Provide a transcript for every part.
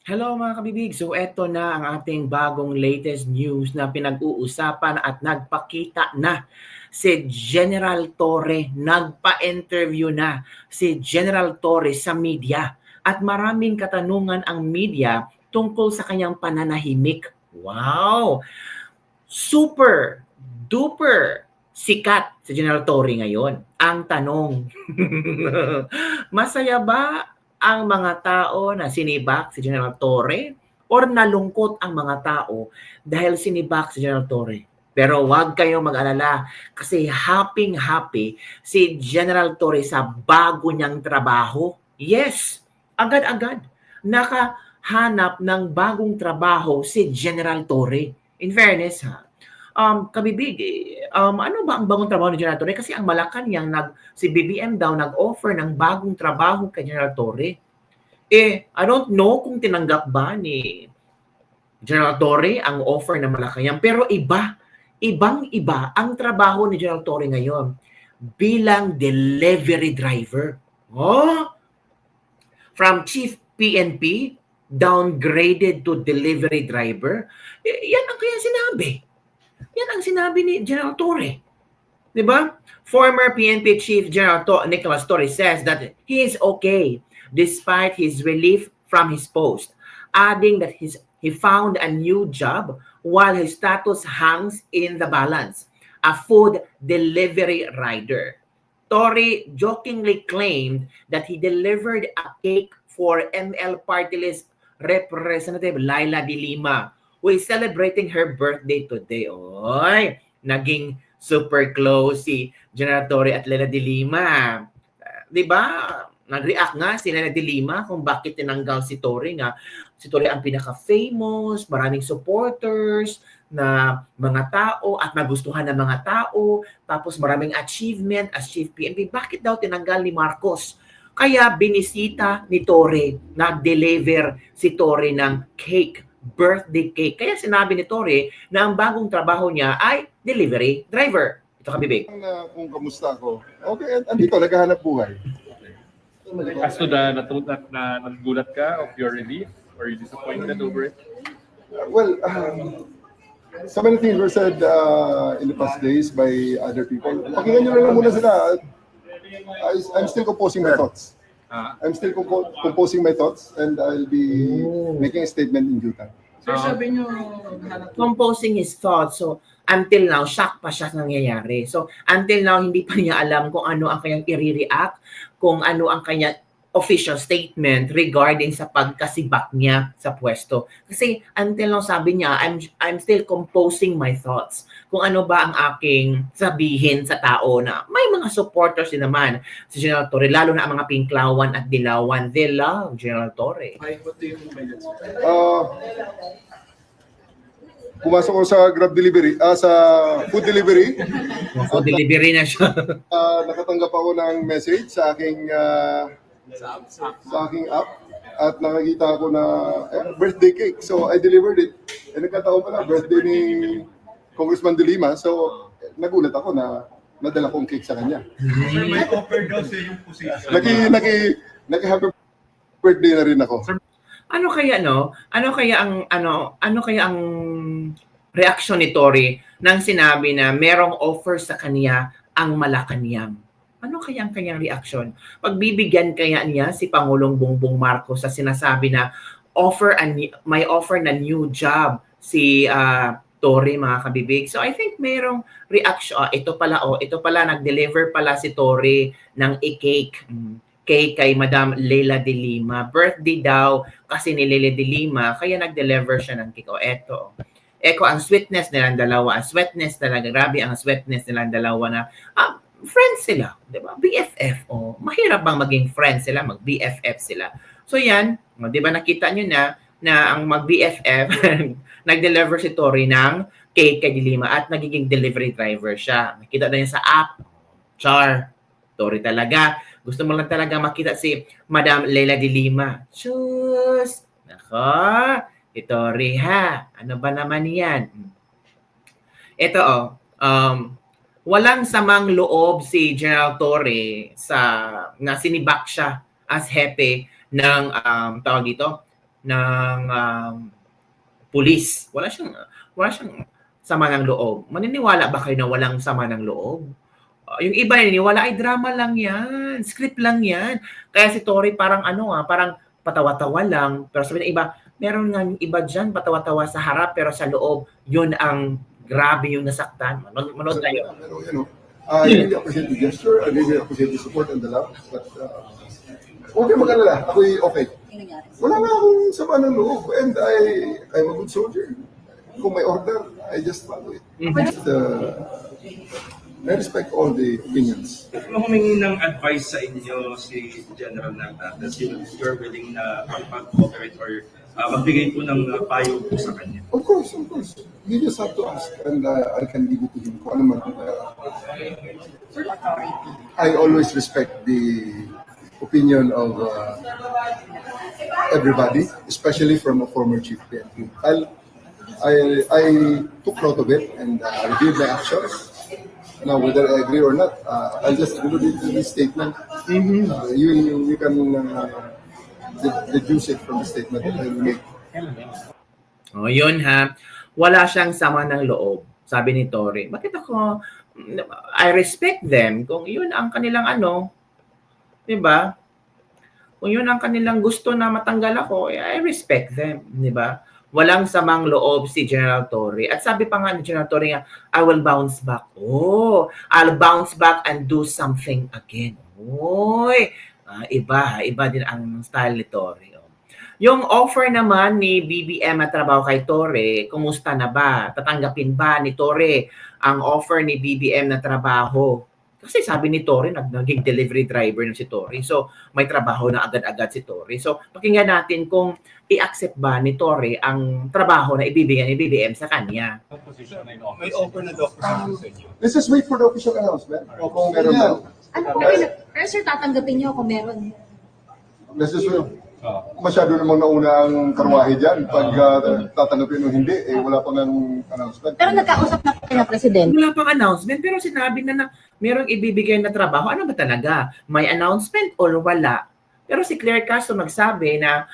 Hello mga kabibig! So eto na ang ating bagong latest news na pinag-uusapan at nagpakita na si General Torre, nagpa-interview na si General Torre sa media at maraming katanungan ang media tungkol sa kanyang pananahimik. Wow! Super duper sikat si General Torre ngayon. Ang tanong, masaya ba ang mga tao na sinibak si General Torre or nalungkot ang mga tao dahil sinibak si General Torre? Pero huwag kayong mag-alala kasi happy-happy si General Torre sa bago niyang trabaho. Yes, agad-agad nakahanap ng bagong trabaho si General Torre. In fairness ha, kabibig, ano ba ang bagong trabaho ni General Torre? Kasi ang Malacanang si BBM daw nag-offer ng bagong trabaho kay General Torre. I don't know kung tinanggap ba ni General Torre ang offer ng Malacanang, pero ibang-iba ang trabaho ni General Torre ngayon bilang delivery driver. Oh, from chief PNP, downgraded to delivery driver. Yan ang kaya sinabi. Yan ang sinabi ni General Torre. Di ba? Former PNP Chief General Nicolas Torre says that he is okay despite his relief from his post, adding that he found a new job while his status hangs in the balance, a food delivery rider. Torre jokingly claimed that he delivered a cake for ML Party List Representative Laila de Lima, who is celebrating her birthday today. Oy, naging super close si General Torre at Laila de Lima. 'Di ba? Nag-react nga si Laila de Lima kung bakit tinanggal si Torre nga. Si Torre ang pinaka-famous, maraming supporters na mga tao at nagustuhan ng mga tao, tapos maraming achievement as Chief PNP. Bakit daw tinanggal ni Marcos? Kaya binisita ni Torre, nag-deliver si Torre ng cake, birthday cake. Kaya sinabi ni Torre na ang bagong trabaho niya ay delivery driver. Ito ka, Bibig. Kung kamusta ako, okay, andito, naghahanap buhay. As to nagulat ka of your relief? Or you disappointed over it? Well, so many things were said in the past days by other people. Pakinggan nyo lang muna sila. I'm still composing my thoughts. I'm still composing my thoughts and I'll be making a statement in due time. Sir, sabi nyo, composing his thoughts. So, until now, shock pa siya nangyayari. So, until now, hindi pa niya alam kung ano ang kanyang i-react, kung ano ang kanyang official statement regarding sa pagkasibak niya sa pwesto. Kasi until now, sabi niya, I'm still composing my thoughts. Kung ano ba ang aking sabihin sa tao na may mga supporters din naman si General Torre, lalo na ang mga Pinklawan at Dilawan. They love General Torre. What do you mean by that? Pumasok ko sa Grab delivery, sa food delivery. Food delivery na siya. Nakatanggap ako ng message sa aking app at nakakita ako na birthday cake. So I delivered it. Nagkataon pala birthday ni Congressman De Lima. So nagulat ako na nadala kong cake sa kanya. Sir, may offer daw sa yung position. Naki-happy birthday na rin ako. Ano kaya ang reaksyon ni Torre nang sinabi na merong offer sa kanya ang Malacanang? Ano kaya ang kanyang reaksyon? Pagbibigyan kaya niya si Pangulong Bongbong Marcos sa sinasabi na may offer na new job si Torre, mga kabibig. So I think merong reaction. Ito pala nag-deliver pala si Torre ng cake kay Madam Leila de Lima. Birthday daw kasi ni Leila de Lima, kaya nag-deliver siya ng cake. Eko ang sweetness nilang dalawa. Ang sweetness talaga. Grabe ang sweetness nilang dalawa na friends sila, 'di ba? BFF. Mahirap bang maging friends sila, mag-BFF sila. So 'yan, 'di ba nakita niyo na ang mag-BFF nag-deliver si Torre ng cake kay De Lima at nagiging delivery driver siya. Nakita na niya sa app. Char, Torre talaga. Gusto mo lang talaga makita si Madam Leila de Lima. Sus! Nako, Torre ha. Ano ba naman 'yan? Ito walang samang loob si General Torre na sinibak siya as hepe ng tawag dito ng pulis. Wala siyang sama ng loob. Maniniwala ba kayo na walang sama ng loob? Yung iba naniniwala, ay drama lang yan, script lang yan. Kaya si Tory parang parang patawa-tawa lang. Pero sabi ng iba, meron nga yung iba dyan, patawa-tawa sa harap, pero sa loob, yun ang grabe yung nasaktan. Manood tayo. Pero, I really appreciate the gesture. I really appreciate the support and the love. But, okay mag-alala. Ako'y okay. Wala nga akong sama ng loob. And I'm a good soldier. Kung may order, I just follow it. Just, I respect all the opinions. Kung humingi ng advice sa inyo si General Nata, that you're willing na mag-cooperate or magbigay po ng payo po sa kanya? Of course. You just have to ask and I can give it to him. Kung ano man. I always respect the opinion of everybody, especially from a former chief PNP. I took note of it and reviewed my actions. Now, whether I agree or not, I'll just include it in this statement. You can deduce it from the statement that I will make. Yun ha. Wala siyang sama ng loob. Sabi ni Tory. Bakit ako, I respect them. Kung yun ang kanilang diba? Kung yun ang kanilang gusto na matanggal ako, I respect them. Diba? Walang samang loob si General Tory. At sabi pa nga ni General Tory nga, I will bounce back. I'll bounce back and do something again. Iba din ang style ni Tory. Yung offer naman ni BBM na trabaho kay Tory, kumusta na ba? Tatanggapin ba ni Tory ang offer ni BBM na trabaho? Kasi sabi ni Tory, naging delivery driver na si Tory. So, may trabaho na agad-agad si Tory. So, pakinggan natin kung i-accept ba ni Tory ang trabaho na ibibigay ni BBM sa kanya. May offer na daw sa inyo. Let's just wait for the official announcement. Kung meron na. Pero sir, tatanggapin niyo kung meron. Let's just wait. Masyado namang nauna ang karwahe dyan. Pag tatanggapin o hindi, wala pang announcement. Pero nagkausap na kayo na Presidente. Wala pang announcement, pero sinabi na merong ibibigay na trabaho. Ano ba talaga? May announcement or wala? Pero si Claire Castro nagsabi na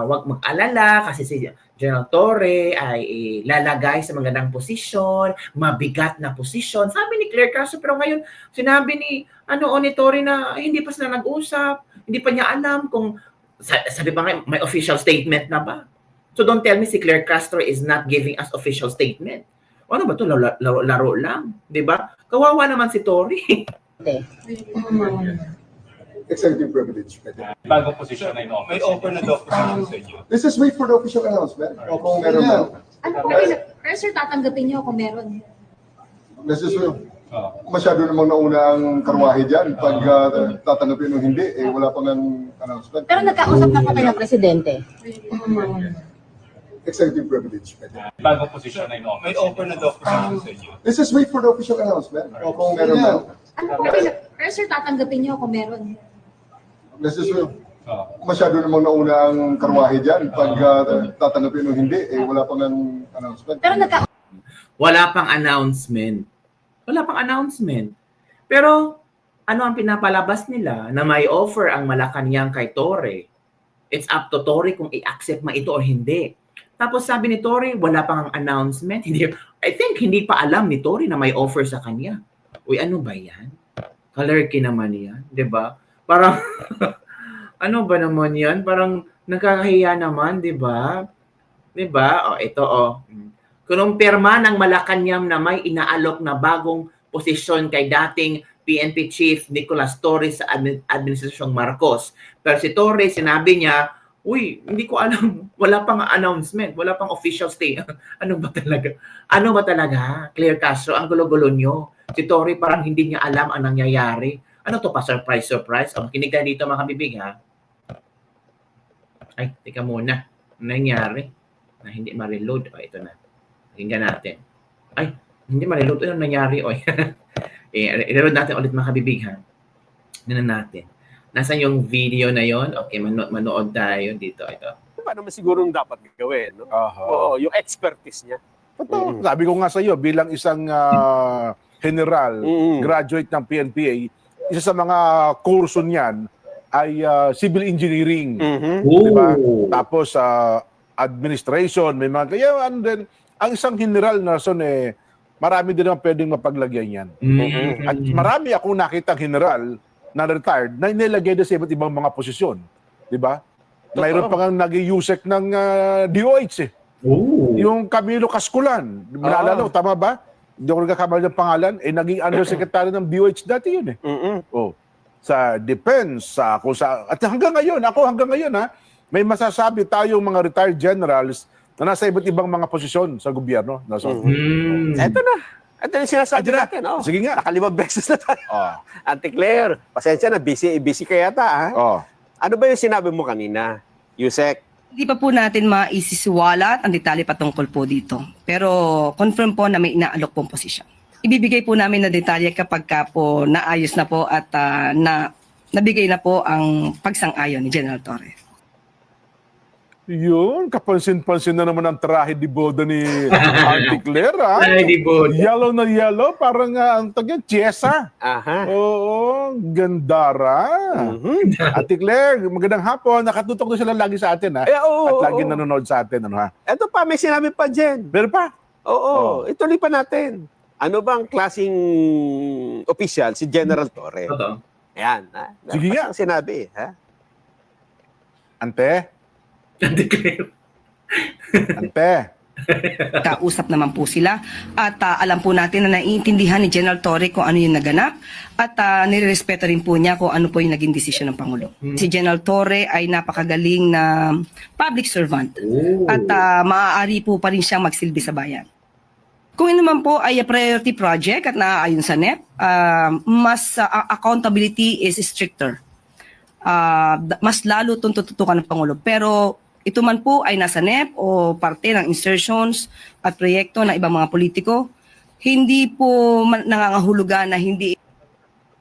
wag mag-alala kasi si General Torre ay lalagay sa magandang posisyon, mabigat na posisyon. Sabi ni Claire Castro, pero ngayon sinabi ni ni Torre na hindi pa sila nag-usap, hindi pa niya alam kung sabi pa nga may official statement na ba. So don't tell me si Claire Castro is not giving us official statement. Ano ba to? Laro lang, 'di ba? Kawawa naman si Torre. Executive privilege. Bagong posisyon na ino. May offer na daw sa inyo. Let's just wait for the official announcement. Kung meron na. Pero sir, tatanggapin niyo kung meron. Let's just wait. Masyado namang nauna ang karwahe dyan. Pag tatanggapin o hindi, wala pang announcement. Pero nagkausap na kayo na Presidente. Executive privilege. Bagong posisyon na ino. May offer na daw sa inyo. Let's just wait for the official announcement. Kung meron na. Pero sir, tatanggapin niyo kung meron. Let's just wait. Masyado namang nauna ang karwahe dyan. Pag tatanggapin o hindi, wala pang announcement. Pero Wala pang announcement. Wala pang announcement. Pero ano ang pinapalabas nila na may offer ang Malacanang kay Torre? It's up to Torre kung i-accept man ito o hindi. Tapos sabi ni Torre, wala pang announcement. I think hindi pa alam ni Torre na may offer sa kanya. Uy, ano ba yan? Kalerki naman yan, 'di ba? Parang ano ba naman yan? Parang nakakahiya naman, 'di ba? 'Di ba? Ito Kinumpirma ng Malacanang na may inaalok na bagong posisyon kay dating PNP Chief Nicolas Torre sa Administrasyong Marcos. Pero si Torre, sinabi niya, hindi ko alam, wala pang announcement, wala pang official statement. Ano ba talaga? Claire Castro, ang gulo-gulo nyo. Si Torre parang hindi niya alam ang nangyayari. Ano to pa? Surprise. Kinig tayo dito mga kabibig, ha? Ay, teka muna. Ano nangyari? Na hindi ma-reload. Ito na. Tingnan natin. Ay, hindi ma-reload. Ano nangyari? I-reload natin ulit mga kabibig, ha? Tingnan natin. Nasaan yung video na yon? Okay, manood tayo dito. Ito. Paano naman siguro dapat gawin? No? Oo, yung expertise niya. Totoo. Sabi ko nga sa iyo, bilang isang general, graduate ng PNPA, isa sa mga kurso niyan ay civil engineering. Mhm. Di ba? Oh. Tapos administration, may mga kaya and then ang isang general Nelson marami din naman pwedeng mapaglagyan yan. Mm. At marami akong nakitang general na retired na nilagay na sa iba't ibang mga posisyon. Di ba? Mayroon pa nga naging USEC ng DOH Oh. Yung Camilo Casculan, naalala ko, tama ba? Hindi ako nagkakamali ng pangalan, naging undersecretary ng DOH dati yun Mhm. Oh. Sa defense, at hanggang ngayon, may masasabi tayong mga retired generals na nasa iba't ibang mga posisyon sa gobyerno. Mm. Eto na. Ito yung sinasabi Ito na. natin. Oh. Sige nga. Nakalimang beses na tayo. Oh. Auntie Claire, pasensya na, busy ka yata. Ha? Oh. Ano ba yung sinabi mo kanina? Yusek? Hindi pa po natin maisisiwalat ang detalye patungkol po dito. Pero confirm po na may inaalok pong posisyon. Ibibigay po namin na detalye kapag ka po naayos na po at nabigay na po ang pagsang-ayon ni General Torre. Yun, kapansin-pansin na naman ang trahe di boda ni Auntie Claire, ha? Ay, di ba? Yellow na yellow, parang ang tagyan, Chiesa. Aha. Oo, gandara. Mhm. Ate Claire, magandang hapon. Nakatutok na sila lagi sa atin, ha? Oo, At lagi oo. nanonood sa atin, ano, ha? Ito pa, may sinabi pa dyan. Meron pa? Oo, ituloy pa natin. Ano bang klaseng opisyal si General Torre? Totoo. Ayan. Ha? Sige Dapat nga. ang sinabi. Ha? Ante? Declare. Ante? Kausap naman po sila at alam po natin na naiintindihan ni General Torre kung ano yung naganap at nirerespeto rin po niya kung ano po yung naging desisyon ng Pangulo. Si General Torre ay napakagaling na public servant Oh. at maaari po pa rin siyang magsilbi sa bayan. Kung ino man po ay a priority project at naaayon sa NEP, mas accountability is stricter. Mas lalo itong tututukan ng Pangulo. Pero ito man po ay nasa NEP o parte ng insertions at proyekto ng ibang mga politiko, hindi po nangangahulugan na hindi.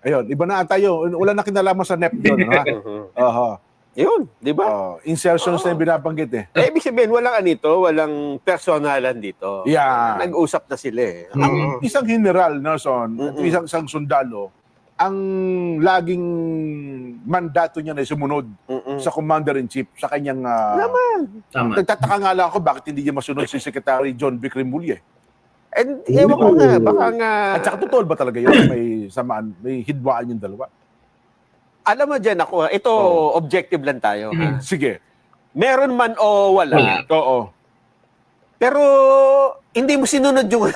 Ayun, iba na tayo. Wala na kinalaman sa NEP yun, ha? Aha. Yun, di ba? Insertions na yung binabanggit, Ibig sabihin, walang personalan dito. Yeah. Nag-usap na sila Ang isang general, Nelson, at isang sundalo, ang laging mandato niya na sumunod sa commander-in-chief, sa kanyang... Tama. Nagtataka nga lang ako bakit hindi niya masunod si Secretary John Vic Remulla. And ewan ko nga, baka nga... At saka totoo ba talaga yun? May samaan, may hidwaan yung dalawa. Alam mo dyan ako, ito objective lang tayo. Ha? Sige. Meron man o wala. Oo. Pero hindi mo sinunod yung...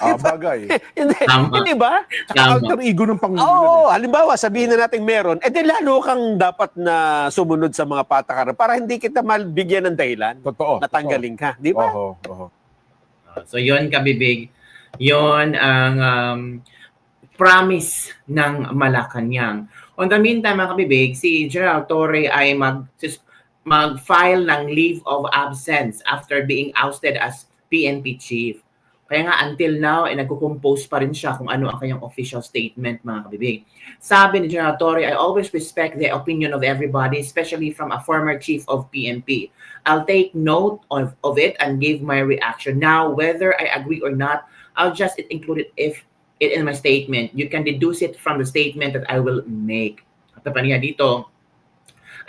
Bagay. hindi, Tama. hindi ba? Saka alter ego ng Pangulo. Oo, halimbawa, sabihin na natin meron, lalo kang dapat na sumunod sa mga patakaran para hindi kita malbigyan ng dahilan Totoo. na tanggalin ka. Di ba? Oo. So yon kabibig, yon ang promise ng Malacanang. On the meantime, mga kabibig, si General Torre ay mag-file ng leave of absence after being ousted as PNP chief. Kaya nga until now, nagko-compose pa rin siya kung ano ang kanyang official statement, mga kabibig. Sabi ni General Torre, I always respect the opinion of everybody, especially from a former chief of PNP. I'll take note of it and give my reaction. Now, whether I agree or not, I'll just include it in my statement. You can deduce it from the statement that I will make. At pa niya dito,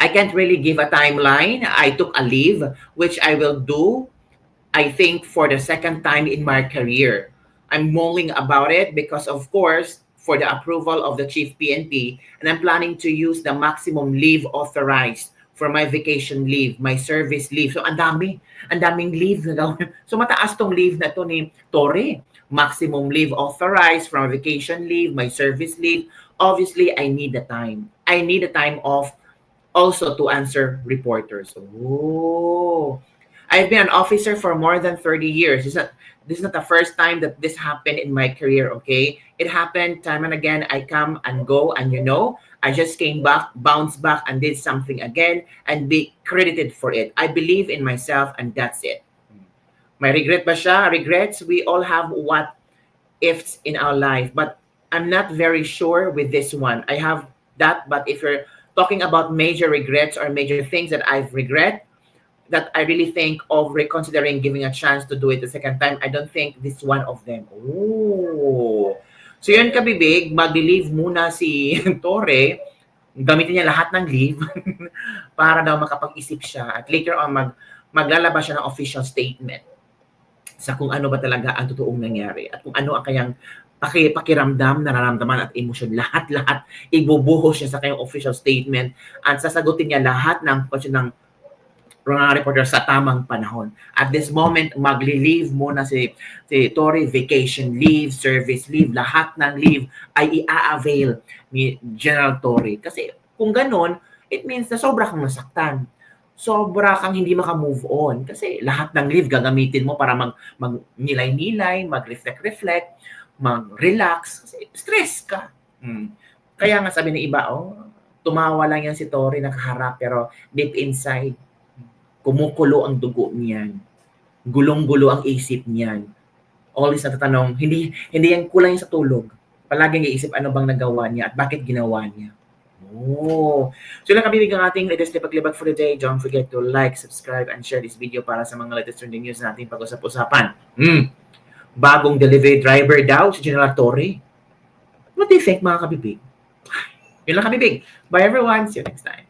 I can't really give a timeline. I took a leave, which I will do, I think, for the second time in my career. I'm mulling about it because, of course, for the approval of the chief PNP, and I'm planning to use the maximum leave authorized for my vacation leave, my service leave. So, ang daming leave na gawin. So, mataas tong leave na to ni Torre. Maximum leave authorized from vacation leave, my service leave. Obviously, I need the time. I need the time off also to answer reporters. Oh, I've been an officer for more than 30 years. This is not the first time that this happened in my career, okay? It happened time and again. I come and go, and I just came back, bounced back, and did something again, and be credited for it. I believe in myself, and that's it. May regret ba siya? Regrets? We all have what ifs in our life, but I'm not very sure with this one. I have that, but if you're talking about major regrets or major things that I've regret, that I really think of reconsidering giving a chance to do it the second time, I don't think this one of them. Oh. So yun kabibig, mag-leave muna si Torre gamitin niya lahat ng leave para daw makapag-isip siya at later on maglalabas siya ng official statement sa kung ano ba talaga ang totoong nangyari at kung ano ang kanyang pakiramdam, nararamdaman at emosyon. Lahat ibubuhos siya sa kanyang official statement at sasagutin niya lahat ng question ng mga reporter sa tamang panahon. At this moment, magli-leave muna si Tory, vacation leave, service leave, lahat ng leave ay i-avail ni General Tory. Kasi kung ganun, it means na sobra kang nasaktan. Sobra kang hindi maka-move on. Kasi lahat ng leave gagamitin mo para mag-nilay-nilay, mag-reflect, mag-relax. Kasi stress ka. Kaya nga sabi ng iba, tumawa lang yan si Tory nakaharap pero deep inside, kumukulo ang dugo niyan. Gulong-gulo ang isip niyan. Always natatanong, hindi yan kulang sa tulog. Palaging iisip ano bang nagawa niya at bakit ginawa niya. So lang kami ang ating latest Lipaglibag for the day. Don't forget to like, subscribe, and share this video para sa mga latest trending news natin pag-usap-usapan. Bagong delivery driver daw si General Tory. What do you think mga kabibig? Yun lang kabibig. Bye everyone. See you next time.